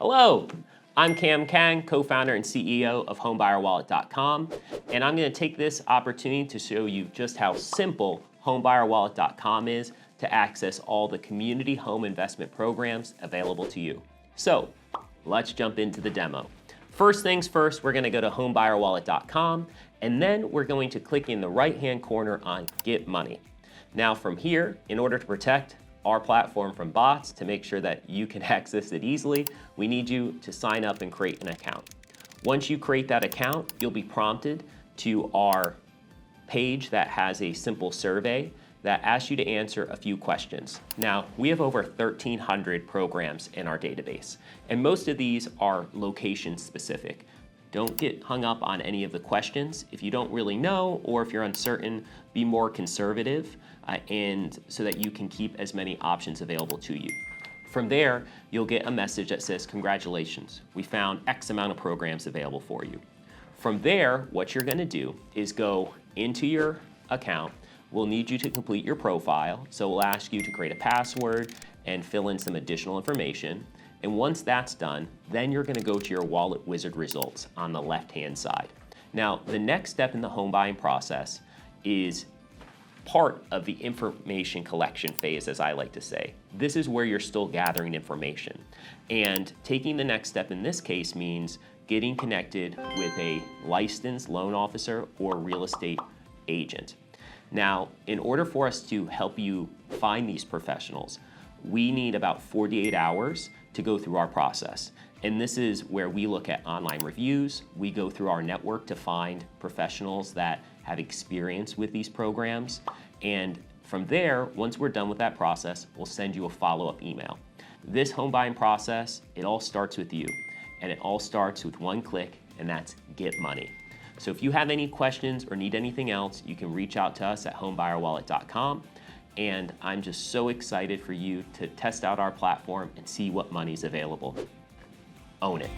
Hello, I'm Cam Kang, co-founder and CEO of homebuyerwallet.com, and I'm going to take this opportunity to show you just how simple homebuyerwallet.com is to access all the community home investment programs available to you. So let's jump into the demo. First things first, we're going to go to homebuyerwallet.com, and then we're going to click in the right-hand corner on Get Money. Now from here, in order to protect our platform from bots, to make sure that you can access it easily, we need you to sign up and create an account. Once you create that account, you'll be prompted to our page that has a simple survey that asks you to answer a few questions. Now, we have over 1,300 programs in our database, and most of these are location specific. Don't get hung up on any of the questions. If you don't really know, or if you're uncertain, be more conservative, and so that you can keep as many options available to you. From there, you'll get a message that says, congratulations, we found X amount of programs available for you. From there, what you're gonna do is go into your account. We'll need you to complete your profile, so we'll ask you to create a password and fill in some additional information. And once that's done, then you're gonna go to your Wallet Wizard results on the left-hand side. Now, the next step in the home buying process is part of the information collection phase, as I like to say. This is where you're still gathering information. And taking the next step in this case means getting connected with a licensed loan officer or real estate agent. Now, in order for us to help you find these professionals, we need about 48 hours to go through our process. And this is where we look at online reviews. We go through our network to find professionals that have experience with these programs. And from there, once we're done with that process, we'll send you a follow-up email. This home buying process, it all starts with you. And it all starts with one click, and that's Get Money. So if you have any questions or need anything else, you can reach out to us at homebuyerwallet.com. And I'm just so excited for you to test out our platform and see what money's available. Own it.